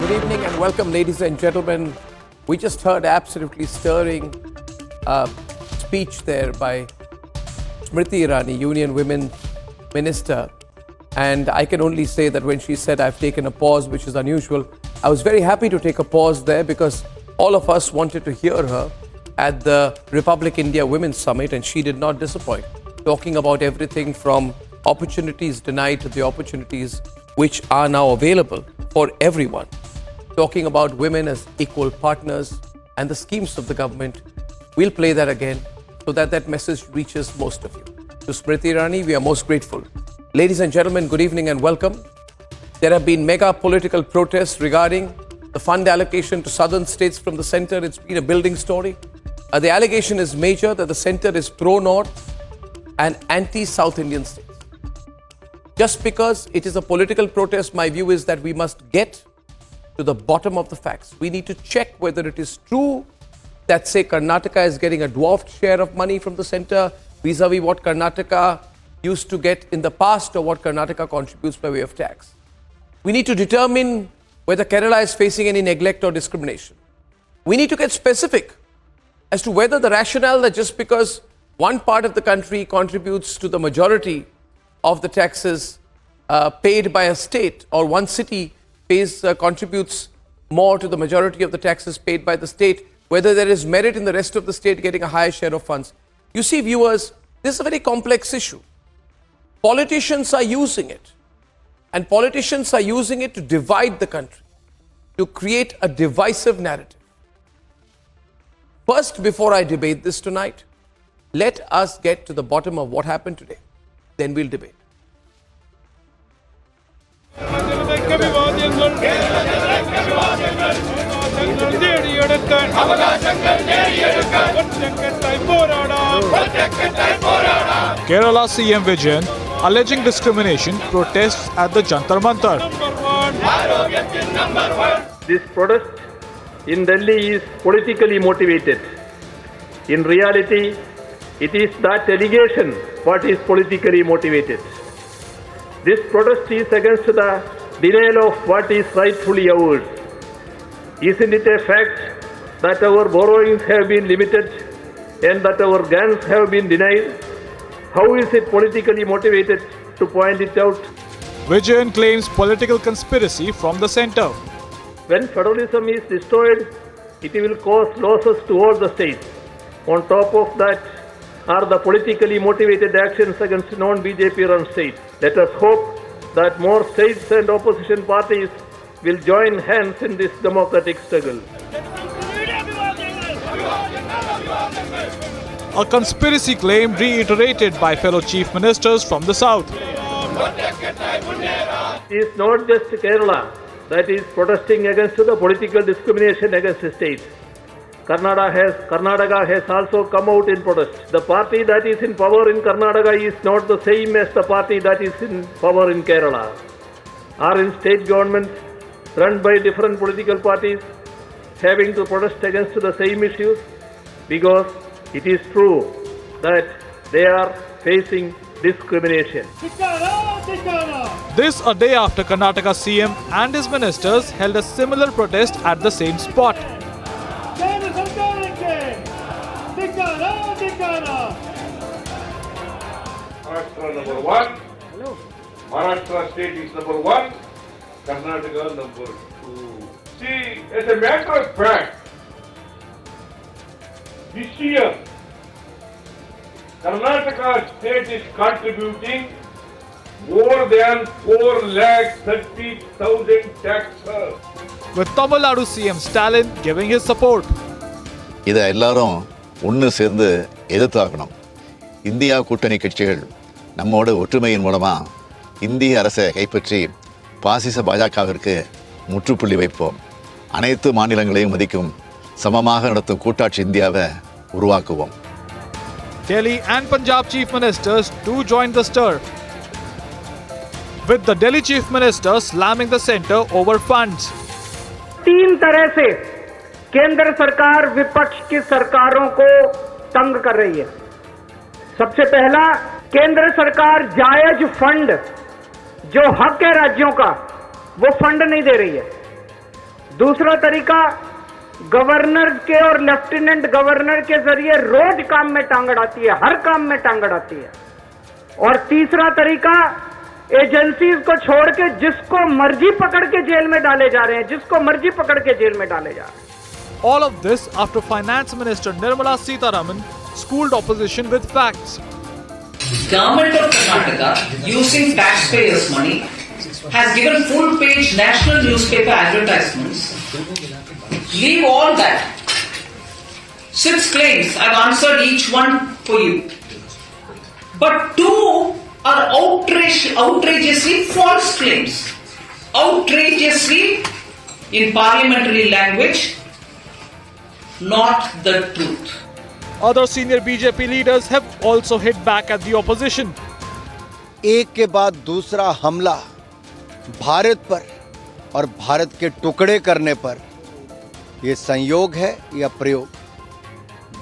Good evening and welcome, ladies and gentlemen. We just heard absolutely stirring speech there by Smriti Irani, Union Women Minister. And I can only say that when she said, I've taken a pause, which is unusual, I was very happy to take a pause there because all of us wanted to hear her at the Republic India Women's Summit, and she did not disappoint, talking about everything from opportunities denied to the opportunities which are now available for everyone, talking about women as equal partners and the schemes of the government. We'll play that again so that that message reaches most of you. To Smriti Irani, we are most grateful. Ladies and gentlemen, good evening and welcome. There have been mega political protests regarding the fund allocation to southern states from the center. It's been a building story. The allegation is major that the center is pro-North and anti-South Indian states. Just because it is a political protest, my view is that we must get to the bottom of the facts. We need to check whether it is true that, say, Karnataka is getting a dwarfed share of money from the center vis-a-vis what Karnataka used to get in the past or what Karnataka contributes by way of tax. We need to determine whether Kerala is facing any neglect or discrimination. We need to get specific as to whether the rationale that just because one part of the country contributes to the majority of the taxes paid by a state, or one city contributes more to the majority of the taxes paid by the state, whether there is merit in the rest of the state getting a higher share of funds. You see, viewers, this is a very complex issue. Politicians are using it, and politicians are using it to divide the country, to create a divisive narrative. First, before I debate this tonight, let us get to the bottom of what happened today. Then we'll debate. Kerala CM Vijayan alleging discrimination protests at the Jantar Mantar. This protest in Delhi is politically motivated. In reality, it is that allegation what is politically motivated. This protest is against the denial of what is rightfully ours. Isn't it a fact that our borrowings have been limited and that our grants have been denied? How is it politically motivated to point it out? Vijayan claims political conspiracy from the centre. When federalism is destroyed, it will cause losses to all the states. On top of that are the politically motivated actions against non-BJP run states. Let us hope that more states and opposition parties will join hands in this democratic struggle. A conspiracy claim reiterated by fellow chief ministers from the south. It is not just Kerala that is protesting against the political discrimination against the states. Karnataka has also come out in protest. The party that is in power in Karnataka is not the same as the party that is in power in Kerala. Are in state governments run by different political parties having to protest against the same issues? Because it is true that they are facing discrimination. This a day after Karnataka CM and his ministers held a similar protest at the same spot. Maharashtra number 1. Maharashtra state is number 1. Karnataka number 2. See, as a matter of fact, this year, Karnataka state is contributing more than 4,30,000 taxes. With Tamil Nadu CM Stalin giving his support. இதை எல்லாரும் ஒன்று சேர்ந்து எதிர்த்தாக்கணும். India கூட்டணி கட்சிகள் நம்மோட ஒற்றுமையின் மூலமாக இந்திய அரசை கைப்பற்றி பாசிச பாஜகவிற்கு முற்றுப்புள்ளி வைப்போம். அனைத்து மாநிலங்களையும் மதிக்கும் சமமாக நடத்தும் கூட்டாட்சி இந்தியாவை உருவாக்குவோம். Delhi and Punjab chief ministers too joined the stir, with the Delhi chief minister slamming the centre over funds. तीन तरह से केंद्र सरकार विपक्ष की सरकारों को तंग कर रही है। सबसे पहला, केंद्र सरकार जायज फंड जो हक है राज्यों का वो फंड नहीं दे रही है। दूसरा तरीका गवर्नर के और लेफ्टिनेंट गवर्नर के जरिए रोज काम में टांग अड़ाती है, हर काम में टांग अड़ाती है। और तीसरा तरीका एजेंसीज को छोड़ के जिसको मर्जी पकड़ के जेल में डाले जा रहे हैं, जिसको मर्जी पकड़ के जेल में डाले जा रहे हैं। All of this after Finance Minister Nirmala Sitharaman schooled opposition with facts. Government of Karnataka, using taxpayers' money, has given full-page national newspaper advertisements. Leave all that. 6 claims, I've answered each one for you. But 2 are outrageously false claims. Outrageously, in parliamentary language, not the truth. Other senior BJP leaders have also hit back at the opposition. एक के बाद दूसरा हमला भारत पर और भारत के टुकड़े करने पर यह संयोग है या प्रयोग,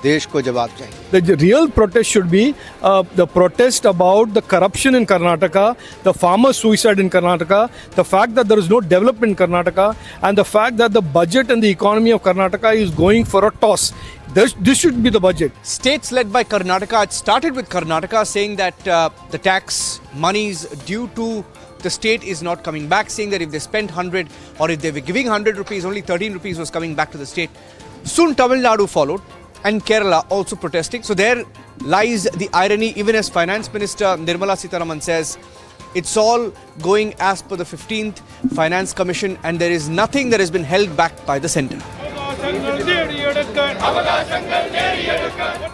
देश को जवाब चाहिए। The real protest should be the protest about the corruption in Karnataka, the farmer suicide in Karnataka, the fact that there is no development in Karnataka, and the fact that the budget and the economy of Karnataka is going for a toss. This should be the budget. States led by Karnataka, it started with Karnataka saying that the tax monies due to the state is not coming back, saying that if they spent 100 or if they were giving 100 rupees, only 13 rupees was coming back to the state. Soon Tamil Nadu followed and Kerala also protesting. So there lies the irony, even as Finance Minister Nirmala Sitharaman says, it's all going as per the 15th Finance Commission and there is nothing that has been held back by the centre.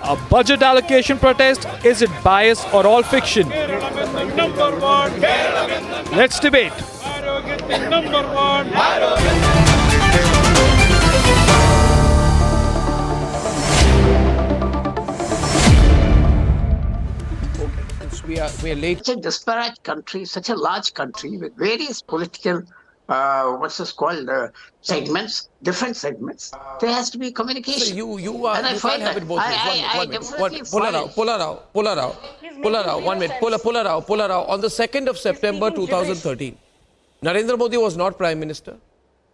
A budget allocation protest, is it bias or all fiction? Let's debate. We are late. Such a disparate country, such a large country with various political, segments, different segments. There has to be communication. So you can't have it both ways. One minute. Pull her out. 1 minute. Pull her out. On the 2nd of September 2013, Narendra Modi was not Prime Minister.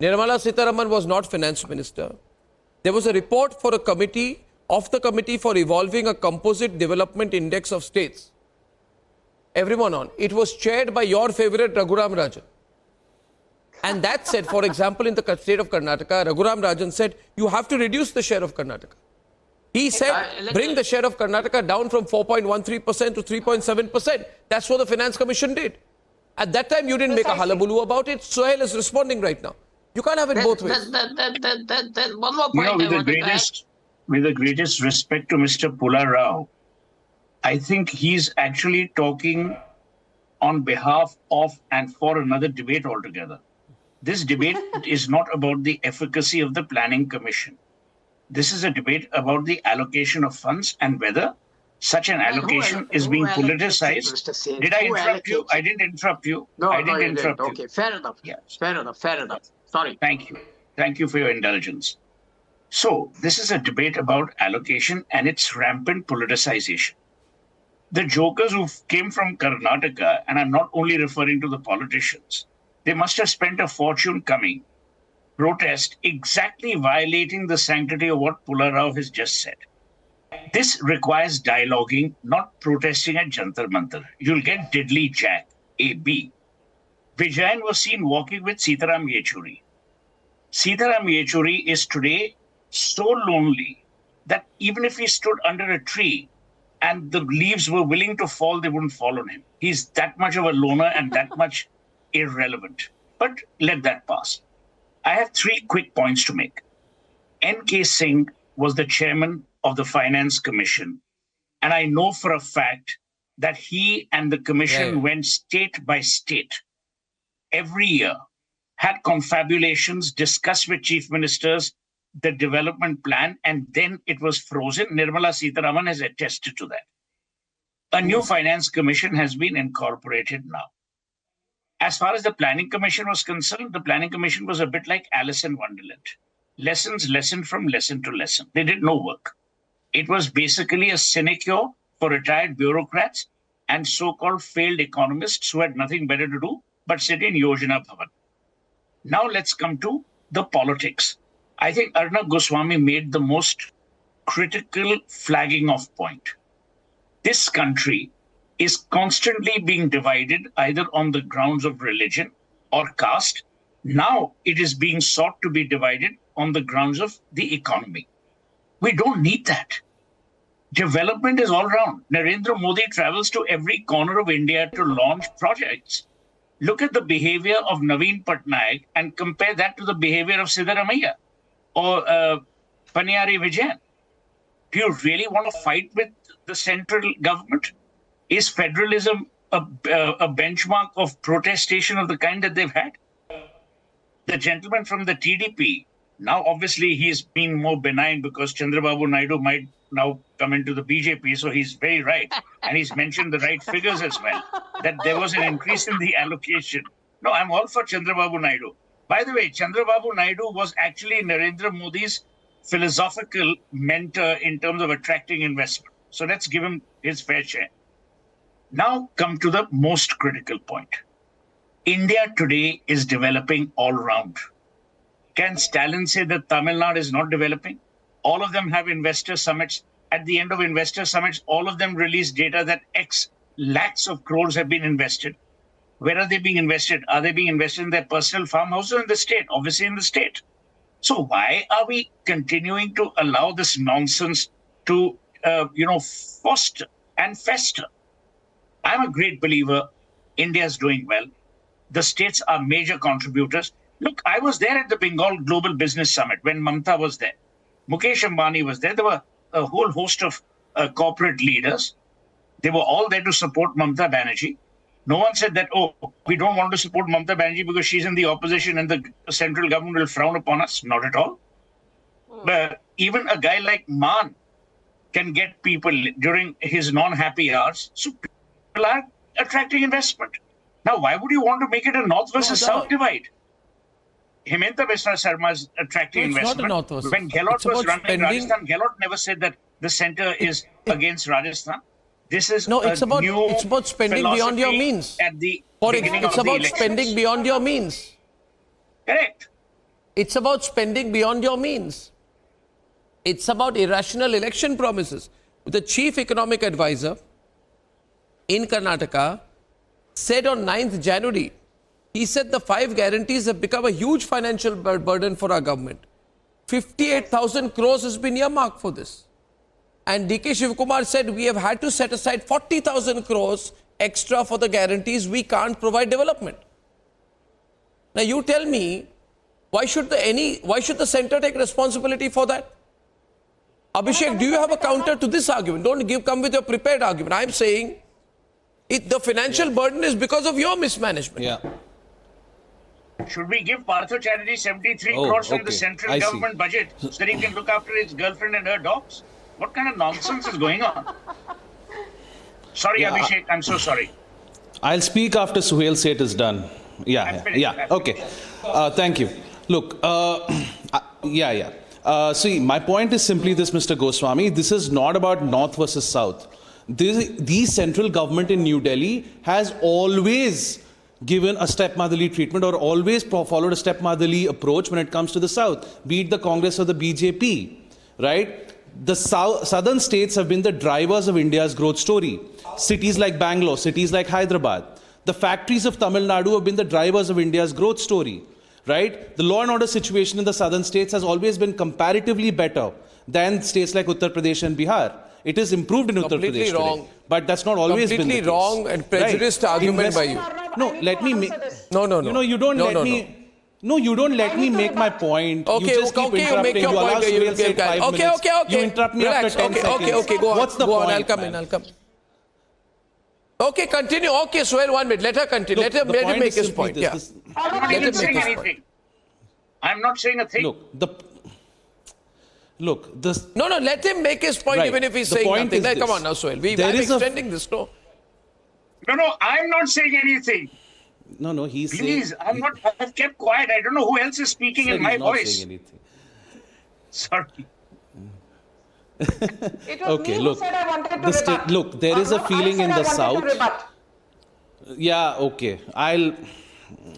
Nirmala Sitharaman was not Finance Minister. There was a report for a committee for evolving a composite development index of states. Everyone on. It was chaired by your favorite Raghuram Rajan. And that said, for example, in the state of Karnataka, Raghuram Rajan said, you have to reduce the share of Karnataka. He said, bring the share of Karnataka down from 4.13% to 3.7%. That's what the Finance Commission did. At that time, you didn't make a hullabaloo about it. Sohail is responding right now. You can't have it both ways. One more point. With the greatest respect to Mr. Pula Rao, I think he's actually talking on behalf of and for another debate altogether. This debate is not about the efficacy of the Planning Commission. This is a debate about the allocation of funds and whether such an allocation is being politicized. Did I interrupt you? I didn't interrupt you. No, I didn't interrupt you. Okay, fair enough. Yes. Fair enough. Sorry. Thank you. Thank you for your indulgence. So, this is a debate about allocation and its rampant politicization. The jokers who came from Karnataka, and I'm not only referring to the politicians, they must have spent a fortune coming, protest, exactly violating the sanctity of what Pula Rao has just said. This requires dialoguing, not protesting at Jantar Mantar. You'll get diddly jack. A. B. Vijayan was seen walking with Sitaram Yechuri. Sitaram Yechuri is today so lonely that even if he stood under a tree and the leaves were willing to fall, they wouldn't fall on him. He's that much of a loner and that much irrelevant. But let that pass. I have 3 quick points to make. N.K. Singh was the chairman of the Finance Commission, and I know for a fact that he and the commission went state by state every year, had confabulations, discussed with chief ministers the development plan, and then it was frozen. Nirmala Sitharaman has attested to that. A new Finance Commission has been incorporated now. As far as the Planning Commission was concerned, the Planning Commission was a bit like Alice in Wonderland. Lessons lessened from lesson to lesson. They did no work. It was basically a sinecure for retired bureaucrats and so-called failed economists who had nothing better to do but sit in Yojana Bhavan. Now let's come to the politics. I think Arnab Goswami made the most critical flagging off point. This country is constantly being divided either on the grounds of religion or caste. Now it is being sought to be divided on the grounds of the economy. We don't need that. Development is all around. Narendra Modi travels to every corner of India to launch projects. Look at the behavior of Naveen Patnaik and compare that to the behavior of Siddaramaiah or Paniyari Vijayan. Do you really want to fight with the central government? Is federalism a benchmark of protestation of the kind that they've had? The gentleman from the TDP, now obviously he's been more benign because Chandrababu Naidu might now come into the BJP, so he's very right. And he's mentioned the right figures as well, that there was an increase in the allocation. No, I'm all for Chandrababu Naidu. By the way, Chandrababu Naidu was actually Narendra Modi's philosophical mentor in terms of attracting investment. So let's give him his fair share. Now come to the most critical point. India today is developing all round. Can Stalin say that Tamil Nadu is not developing? All of them have investor summits. At the end of investor summits, all of them release data that X lakhs of crores have been invested. Where are they being invested? Are they being invested in their personal farmhouses or in the state? Obviously in the state. So why are we continuing to allow this nonsense to, foster and fester? I'm a great believer. India is doing well. The states are major contributors. Look, I was there at the Bengal Global Business Summit when Mamta was there. Mukesh Ambani was there. There were a whole host of corporate leaders. They were all there to support Mamta Banerjee. No one said that, oh, we don't want to support Mamta Banerjee because she's in the opposition and the central government will frown upon us. Not at all. But even a guy like Maan can get people during his non-happy hours. So people are attracting investment. Now, why would you want to make it a North versus South divide? Hemanta Biswa Sarma is attracting investment. When Gehlot was running Rajasthan, Gehlot never said that the centre is against Rajasthan. This is it's about spending beyond your means. It's about spending beyond your means. Correct. It's about spending beyond your means. It's about irrational election promises. The chief economic advisor in Karnataka said on 9th January, he said the 5 guarantees have become a huge financial burden for our government. 58,000 crores has been earmarked for this. And DK Shivkumar said we have had to set aside 40,000 crores extra for the guarantees. We can't provide development. Now you tell me, why should the centre take responsibility for that? Abhishek, do you have a counter to this argument? Don't come with your prepared argument. I'm saying the financial burden is because of your mismanagement. Yeah. Should we give Partha Chatterjee 73 crores from the central government budget so that he can look after his girlfriend and her dogs? What kind of nonsense is going on? Sorry, Abhishek, I'm so sorry. I'll speak after Suhail Seth is done. Okay. Thank you. Look, see, my point is simply this, Mr. Goswami. This is not about North versus South. The central government in New Delhi has always given a stepmotherly treatment or always followed a stepmotherly approach when it comes to the South, be it the Congress or the BJP, right? The southern states have been the drivers of India's growth story. Cities like Bangalore, cities like Hyderabad. The factories of Tamil Nadu have been the drivers of India's growth story, right? The law and order situation in the southern states has always been comparatively better than states like Uttar Pradesh and Bihar. It is improved in Uttar Pradesh today, but that's not always been the case. Completely wrong and prejudiced argument by you. No, let me make... No. You don't let me... No, you don't let me make my point. Okay, you just keep you make your point. You interrupt me after 10 seconds. Okay, go on. What's the point? I'll come. Okay, continue. Okay, Suhail, 1 minute. Let her continue. Look, let him make his point. I'm not even saying anything. I'm not saying a thing. No, let him make his point even if he's saying nothing. Come on now, Suhail. I'm extending this. No, I'm not saying anything. No, he's Please, saying... I've kept quiet. I don't know who else is speaking in my voice. Saying anything. Sorry. Okay, look, there is a feeling in the South. Yeah, okay.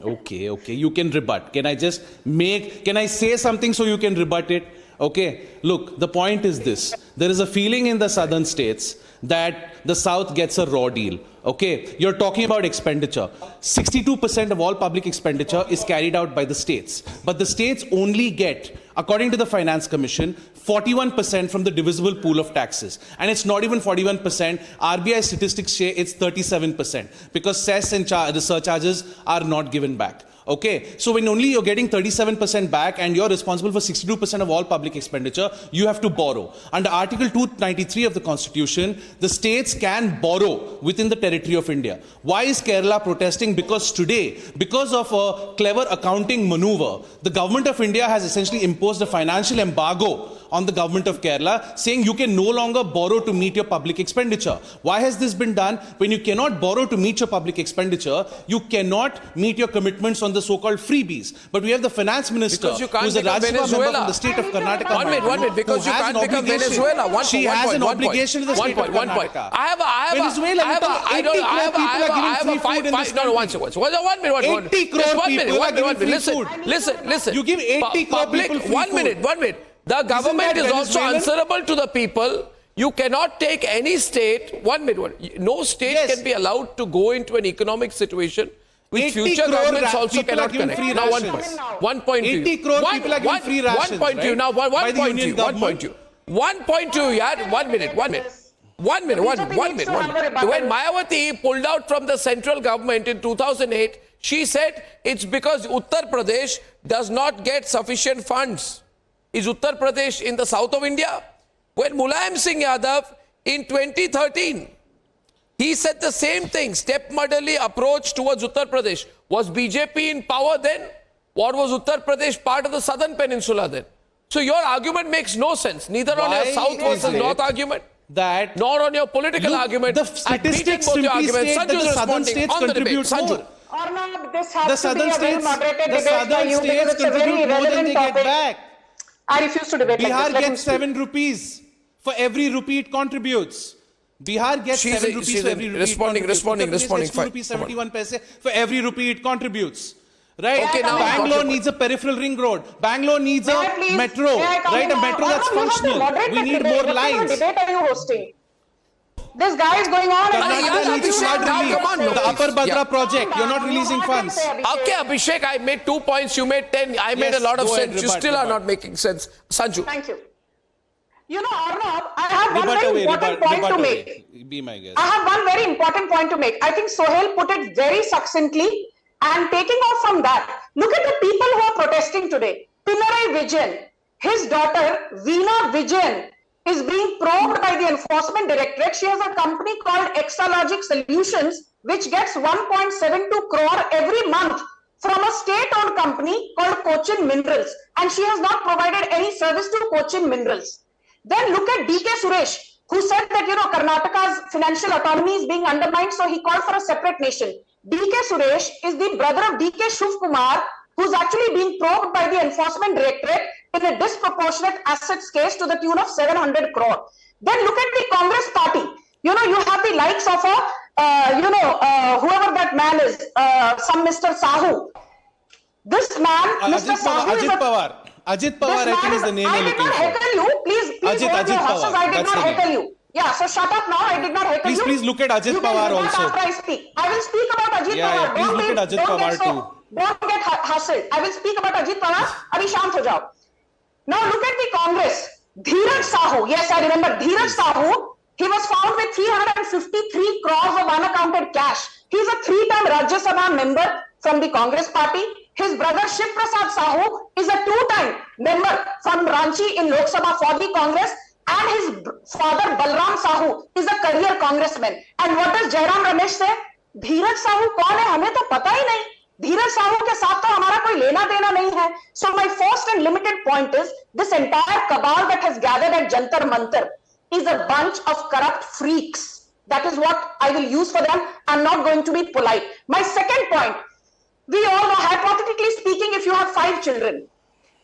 Okay, you can rebut. Can I say something so you can rebut it? Okay, look, the point is this. There is a feeling in the southern states that the South gets a raw deal. Okay, you're talking about expenditure. 62% of all public expenditure is carried out by the states. But the states only get, according to the Finance Commission, 41% from the divisible pool of taxes. And it's not even 41%. RBI statistics say it's 37% because cess and the surcharges are not given back. Okay, so when only you're getting 37% back and you're responsible for 62% of all public expenditure, you have to borrow. Under Article 293 of the Constitution, the states can borrow within the territory of India. Why is Kerala protesting? Because today, because of a clever accounting maneuver, the government of India has essentially imposed a financial embargo on the government of Kerala, saying you can no longer borrow to meet your public expenditure. Why has this been done? When you cannot borrow to meet your public expenditure, you cannot meet your commitments on the so-called freebies. But we have the finance minister, who is a Rajya Sabha member from the state of Karnataka. One minute, because you can't become Venezuela. She has an obligation to the state of Karnataka. Venezuela, I have a 5 minute. 80 crore people are giving free food. Listen. You give 80 crore people free food. 1 minute. The government is also answerable to the people. You cannot take any state, 1 minute, no state can be allowed to go into an economic situation which future governments also cannot connect. Now 1 point. 80 crore people are giving free rations. 1 point to you. Now 1 point to you. 1 point to you, yeah. 1 minute. When Mayawati pulled out from the central government in 2008, she said it's because Uttar Pradesh does not get sufficient funds. Is Uttar Pradesh in the south of India? When Mulayam Singh Yadav in 2013, he said the same thing, stepmotherly approach towards Uttar Pradesh. Was BJP in power then? Or was Uttar Pradesh part of the southern peninsula then? So your argument makes no sense, neither on your south versus north argument, nor on your political argument. The statistics simply state that the southern states contribute more. Arnab, this has The to southern be a states, well-moderated debate by you because it's a very contribute more than irrelevant they get topic. back. I refuse to debate Bihar like this. gets 7 rupees for every rupee it contributes. Bihar gets 7 rupees for every rupee responding. 2 rupees 71 paise for every rupee it contributes. Right? Okay, now Bangalore needs a peripheral ring road. Bangalore needs a metro. Right? A metro that's functional. We need more lines. What debate are you hosting? This guy is going on Karnataka needs flood relief. The Upper Bhadra project. You're not releasing funds. Okay, Abhishek, I made 2 points, you made 10. I made a lot of sense. You still are not making sense. Sanju. Thank you. You know, Arnab, I have one very important point to make. Be my guest. I have one very important point to make. I think Sohail put it very succinctly, and taking off from that, look at the people who are protesting today. Pinarayi Vijayan, his daughter Veena Vijayan is being probed by the Enforcement Directorate. She has a company called Exalogic Solutions, which gets 1.72 crore every month from a state-owned company called Cochin Minerals, and she has not provided any service to Cochin Minerals. Then look at DK Suresh, who said that, you know, Karnataka's financial autonomy is being undermined, so he called for a separate nation. DK Suresh is the brother of DK Shiv Kumar, who's actually being probed by the Enforcement Directorate in a disproportionate assets case to the tune of 700 crore. Then look at the Congress party. You know, you have the likes of whoever that man is, some Mr. Sahu. This man, Mr. Sahu is Ajit Pawar, I think is the name you're looking for. I did not heckle you. Please Ajit Pawar. I did not heckle you. Yeah, so shut up now. I did not heckle you. Please look at Ajit Pawar also. After I speak. I will speak about Ajit Pawar. Please look at Ajit Pawar too. Don't get hustled. I will speak about Ajit Pawar. Abhi shant ho jao. Now look at the Congress. Dheeraj Sahu. Yes, I remember Dheeraj Sahu. He was found with 353 crores of unaccounted cash. He is a 3-time Rajya Sabha member from the Congress party. His brother Shiv Prasad Sahu is a 2-time member from Ranchi in Lok Sabha for the Congress. And his father Balram Sahu is a career congressman. And what does Jairam Ramesh say? Dheeraj Sahu kaun hai? Hame to pata hi nahi. Dheeraj Sahu ke saath to hamara koi lena dena nahi hai. So my first and limited point is, this entire cabal that has gathered at Jantar Mantar is a bunch of corrupt freaks. That is what I will use for them. I'm not going to be polite. My second point, we all know, hypothetically speaking, if you have 5 children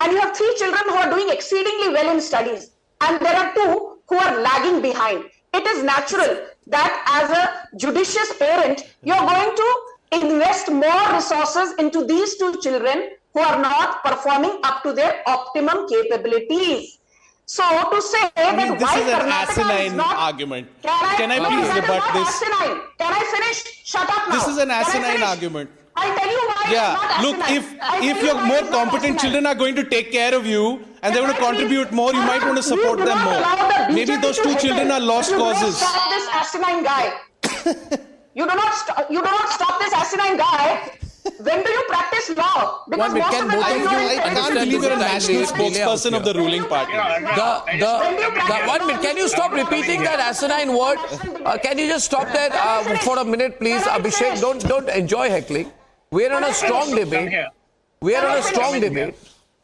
and you have 3 children who are doing exceedingly well in studies and there are 2 who are lagging behind, it is natural that as a judicious parent, you're going to invest more resources into these two children who are not performing up to their optimum capabilities. So to say that this why is an Karnataka asinine is not argument. Can I please rebut this? Asinine. Can I finish? Shut up now. This is an Can I asinine finish? argument. I'll tell you why Yeah, it's not look, asinine. if your more competent children are going to take care of you and they're going to contribute more, you might want to support them more. Maybe those two children are lost causes. You do not stop this asinine guy. you do not stop this asinine guy. When do you practice law? Because most of the time I can't believe you're a national spokesperson of the ruling party. One minute, can you stop repeating that asinine word? Can you just stop that for a minute, please? Abhishek, don't enjoy heckling. We're on a strong debate. We are on a strong debate.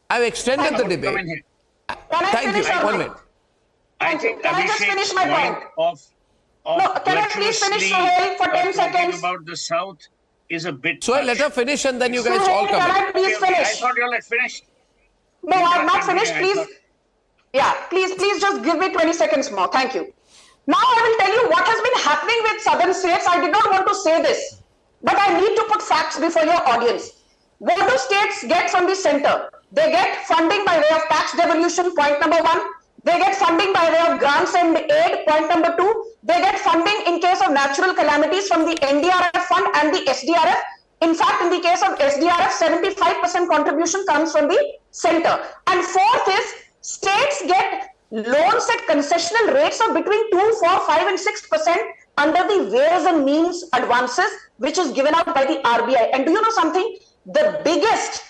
I've extended the debate. Thank you. 1 minute. I think Can I just finish my point? Of can I please finish, Sohail, for 10 seconds? About the South is a bit. So let her finish and then you guys all come Can in. I please finish? I thought you all had finished. No, I have not finished. Please. Yeah, please just give me 20 seconds more. Thank you. Now I will tell you what has been happening with southern states. I did not want to say this, but I need to put facts before your audience. What do states get from the center? They get funding by way of tax devolution, point number 1. They get funding by way of grants and aid, point number 2. They get funding in case of natural calamities from the NDRF fund and the SDRF. In fact, in the case of SDRF, 75% contribution comes from the center. And fourth is, states get loans at concessional rates of between 2, 4, 5 and 6% under the ways and means advances, which is given out by the RBI. And do you know something? The biggest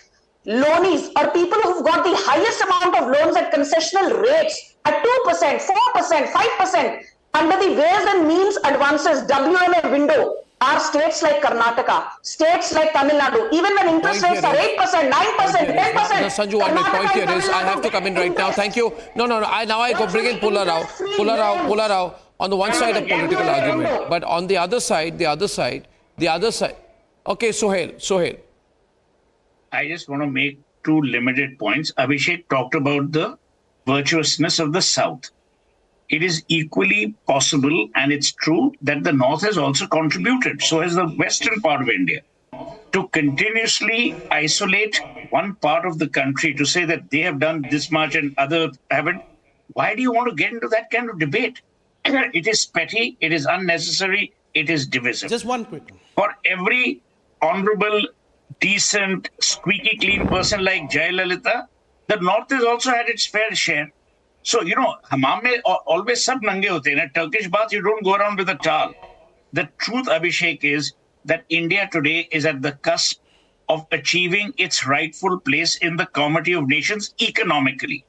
loanees or people who've got the highest amount of loans at concessional rates at 2%, 4%, 5% under the ways and means advances, WMA window, are states like Karnataka, states like Tamil Nadu. Even when interest rates are 8%, 9%, 10%. Sanju, 1 minute. Point here is, I have to come in right now. Thank you. No. Now I go bring in Pulla Rao. On the one side, a political argument. But on the other side. Okay, Sohail. I just want to make 2 limited points. Abhishek talked about the virtuousness of the South. It is equally possible, and it's true, that the North has also contributed, so has the western part of India. To continuously isolate one part of the country, to say that they have done this much and others haven't, why do you want to get into that kind of debate? It is petty, it is unnecessary, it is divisive. Just one quick one. For every honorable, decent, squeaky clean person like Jayalalitha, the North has also had its fair share. So, hammam mein always sab nange hote hain. Turkish bath, you don't go around with a towel. The truth, Abhishek, is that India today is at the cusp of achieving its rightful place in the comity of nations economically.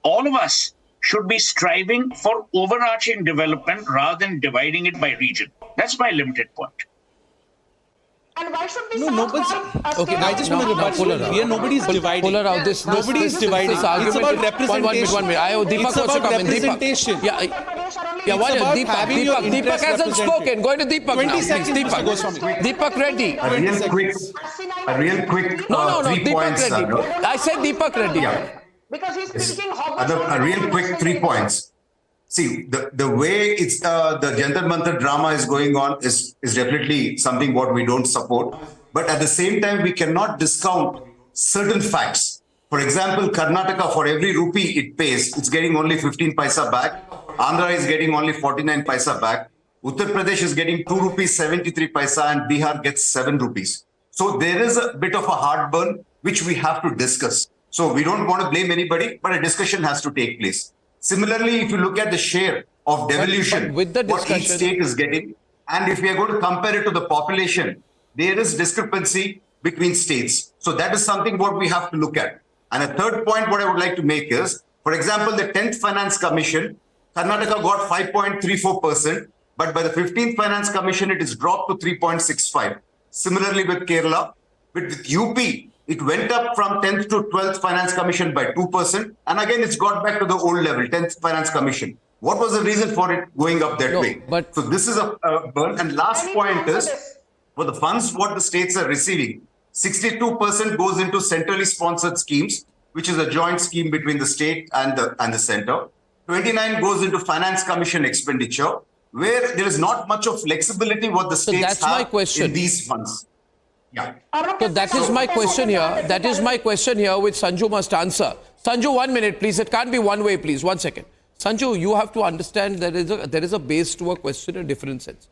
All of us should be striving for overarching development rather than dividing it by region. That's my limited point. And why should we Okay, I just want to rebut. Here, nobody's dividing. Nobody's dividing. It's about representation. One minute. Deepak it's also about come in. representation. Deepak hasn't spoken. Go to Deepak 20 now. seconds, Deepak. Goswami. Deepak Reddy. A real quick No, 3 Deepak points. Reddy. I said Deepak Reddy. Yeah. Because he's speaking A real quick 3 points. See, the way it's the Jantar Mantar drama is going on is definitely something what we don't support. But at the same time, we cannot discount certain facts. For example, Karnataka, for every rupee it pays, it's getting only 15 paisa back. Andhra is getting only 49 paisa back. Uttar Pradesh is getting 2 rupees 73 paisa and Bihar gets 7 rupees. So there is a bit of a heartburn which we have to discuss. So we don't want to blame anybody, but a discussion has to take place. Similarly, if you look at the share of devolution, with the what each state is getting, and if we are going to compare it to the population, there is discrepancy between states. So that is something what we have to look at. And a third point what I would like to make is, for example, the 10th Finance Commission, Karnataka got 5.34%, but by the 15th Finance Commission, it is dropped to 3.65. Similarly with Kerala, with UP, it went up from 10th to 12th Finance Commission by 2%. And again, it's got back to the old level, 10th Finance Commission. What was the reason for it going up that way? So this is a burn. And last point is, for the funds what the states are receiving, 62% goes into centrally sponsored schemes, which is a joint scheme between the state and the center. 29 goes into Finance Commission expenditure. where there is not much of flexibility what the states that's my have question. in these funds. Yeah. So that is my question here. That is my question here, which Sanju must answer. Sanju, 1 minute, please. It can't be one way, please. 1 second. Sanju, you have to understand there is a base to a question in a different sense.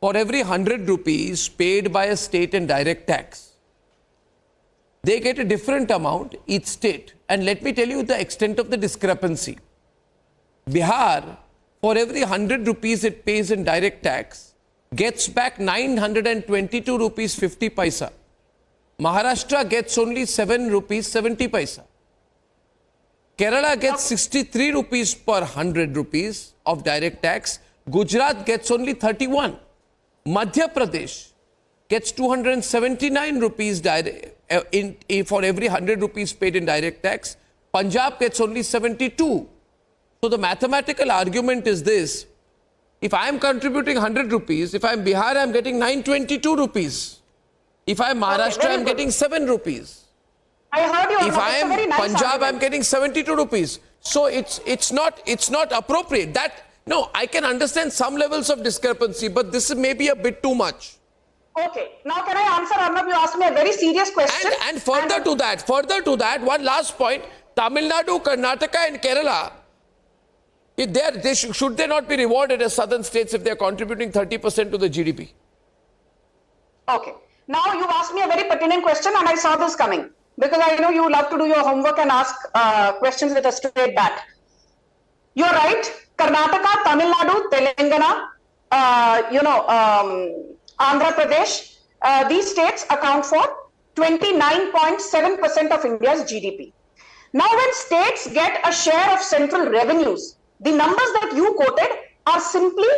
For every 100 rupees paid by a state in direct tax, they get a different amount, each state. And let me tell you the extent of the discrepancy. Bihar, for every 100 rupees it pays in direct tax, gets back 922 rupees 50 paisa. Maharashtra gets only 7 rupees 70 paisa. Kerala gets 63 rupees per 100 rupees of direct tax. Gujarat gets only 31. Madhya Pradesh gets 279 rupees for every 100 rupees paid in direct tax. Punjab gets only 72. So the mathematical argument is this: if I am contributing 100 rupees, if I am Bihar, I am getting 922 rupees. If I am Maharashtra, I am getting 7 rupees. I heard you. If I am Punjab, I am getting 72 rupees. So it's not appropriate. No, I can understand some levels of discrepancy, but this is maybe a bit too much. Okay. Now can I answer, Arnab? You asked me a very serious question. And further to that, one last point: Tamil Nadu, Karnataka, and Kerala. Should they not be rewarded as southern states if they are contributing 30% to the GDP? Okay. Now you asked me a very pertinent question, and I saw this coming because I know you love to do your homework and ask questions with a straight bat. You're right. Karnataka, Tamil Nadu, Telangana, Andhra Pradesh, these states account for 29.7% of India's GDP. Now, when states get a share of central revenues, the numbers that you quoted are simply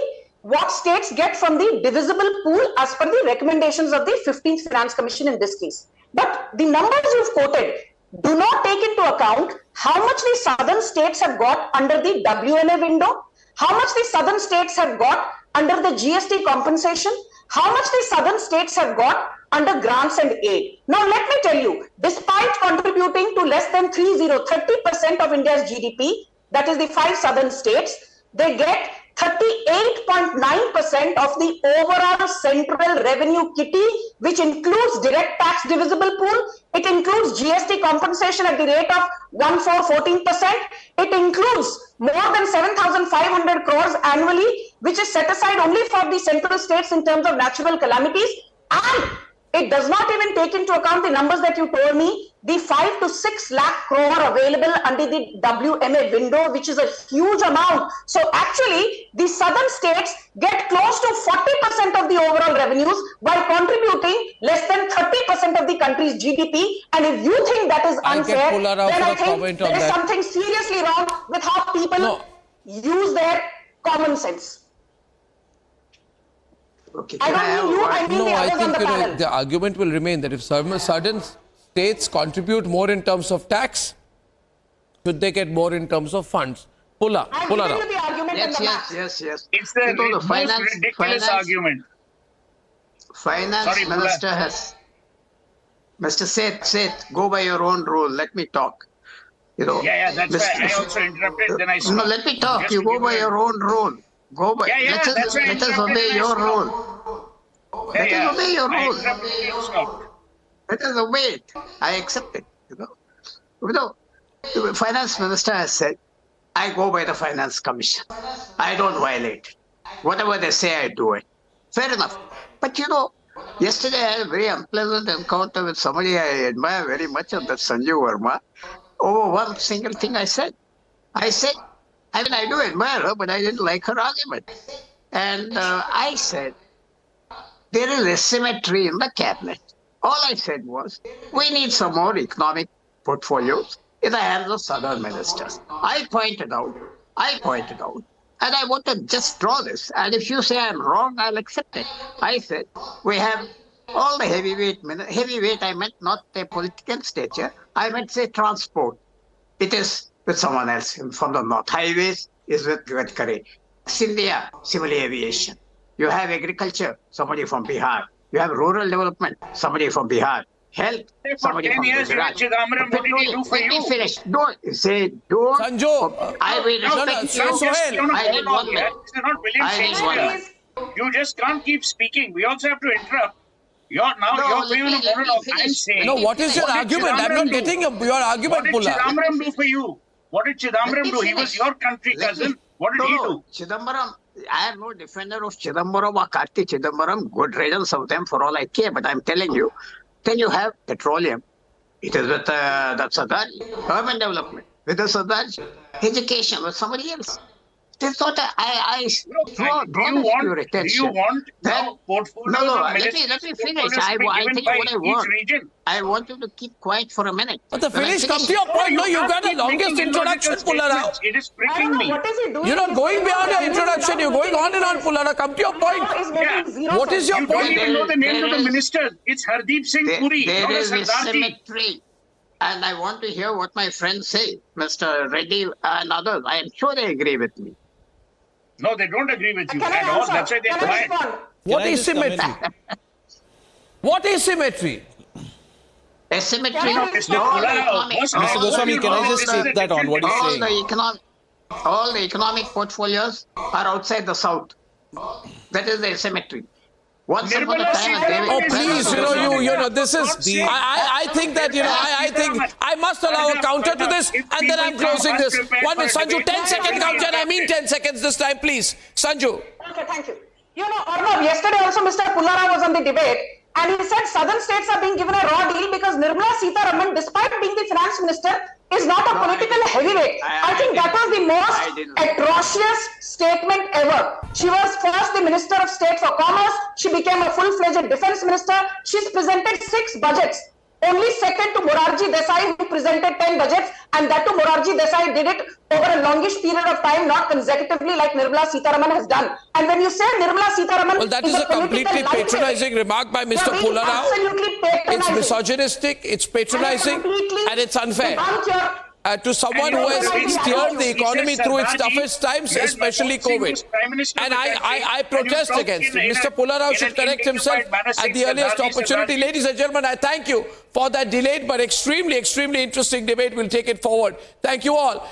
what states get from the divisible pool as per the recommendations of the 15th Finance Commission in this case. But the numbers you've quoted do not take into account how much the southern states have got under the WMA window, how much the southern states have got under the GST compensation, how much the southern states have got under grants and aid. Now, let me tell you, despite contributing to less than 30% of India's GDP, that is the 5 southern states, they get 38.9% of the overall central revenue kitty, which includes direct tax divisible pool. It includes GST compensation at the rate of 14%. It includes more than 7,500 crores annually, which is set aside only for the central states in terms of natural calamities. And it does not even take into account the numbers that you told me, the 5 to 6 lakh crore available under the WMA window, which is a huge amount. So actually, the southern states get close to 40% of the overall revenues while contributing less than 30% of the country's GDP. And if you think that is unfair, then I think there is something seriously wrong with how people use their common sense. Okay. I think the argument will remain that if certain states contribute more in terms of tax, should they get more in terms of funds? Pulla Rao. Yes. It's the most ridiculous argument. Finance Minister has... Mr. Seth, go by your own rule. Let me talk. That's why I also interrupted, then I stopped. No, let me talk. You go by your own rule. Go by. Let us obey your rule. Let us obey your rule. Let us obey it. I accept it. The finance minister has said, I go by the finance commission. I don't violate it. Whatever they say, I do it. Fair enough. But yesterday I had a very unpleasant encounter with somebody I admire very much, and that's Sanjeev Verma, over one single thing I said. I do admire her, but I didn't like her argument. And I said, there is asymmetry in the cabinet. All I said was, we need some more economic portfolios in the hands of southern ministers. I pointed out, and I want to just draw this. And if you say I'm wrong, I'll accept it. I said, we have all the heavyweight, I meant not a political stature, I meant say transport. It is with someone else from the north. Highways is with Gadkari. India, civil aviation. You have agriculture, somebody from Bihar. You have rural development, somebody from Bihar. helped For somebody 10 from years, Gujarat. Chidambaram, what did he do for Let me you? finish. Don't say, don't. Sanju, I will respect you. Sohail. I need 1 minute. This is not William I need 1 Shakespeare. minute. You just can't keep speaking. We also have to interrupt. You're No, going let on me a monologue. I'm finish. saying. No, what is your What did argument? I'm not Chidambaram do? getting your What argument, did Pulla. Chidambaram do for you? What did Let Chidambaram me do? He was finish. your country Let me- cousin. What did he do? Chidambaram, I am no defender of Chidambaram or Karti Chidambaram. Good riddance of them for all I care. But I'm telling you, then you have petroleum. It is with the Sardar, urban development. With the Sardar, education with somebody else. It's not I draw Do the you attention. want Then- now portfolios No, of let me ministers' finish. portfolios I to be tell given you by what I each want. region? I want you to keep quiet for a minute. But the When I finish, come finish- to your point. No, you've got the Keep longest making introduction, illogical Pulla. statements. It is pricking me. What is he doing? You're not going beyond your introduction. You're going on and on, Pulla. Come to your point. Yeah. What is your You don't point? even know the names of the There is- ministers. It's Hardeep Singh Puri, There not a is a Sardarji. symmetry. And I want to hear what my friends say, Mr. Reddy and others. I am sure they agree with me. No, they don't agree with you Can I at all. answer? That's why they're Can I quiet. respond? What I is just come in? symmetry? What is symmetry? Asymmetry. Can I Mr. respond? Pulla, Mr. Goswami, can I just take that on what he's all saying? all the economic portfolios are outside the south. That is the asymmetry. Once upon a Nirmala time, Sitharaman Oh, is please, you know, this is. I think that, I think I must allow a counter to this, and then I'm closing this. 1 minute, Sanju, 10-second counter, and I mean 10 seconds this time, please. Sanju. Okay, thank you. You know, Arnab, yesterday also Mr. Pullara was on the debate and he said southern states are being given a raw deal because Nirmala Sitharaman, despite being the finance minister, is not a political heavyweight. I think that was the most atrocious statement ever. She was first the Minister of State for Commerce. She became a full-fledged defense minister. She's presented 6 budgets. Only second to Morarji Desai, who presented 10 budgets, and that to Morarji Desai did it over a longish period of time, not consecutively like Nirmala Sitharaman has done. And when you say Nirmala Sitharaman, Well, that is a completely patronizing remark by Mr. Pulla Rao. It's misogynistic, it's patronizing, and it's unfair. To someone who has steered the economy through its toughest times, especially COVID. And I protest against it. Mr. Pulla Rao should correct himself at the earliest opportunity. Ladies and gentlemen, I thank you for that delayed but extremely, extremely interesting debate. We'll take it forward. Thank you all.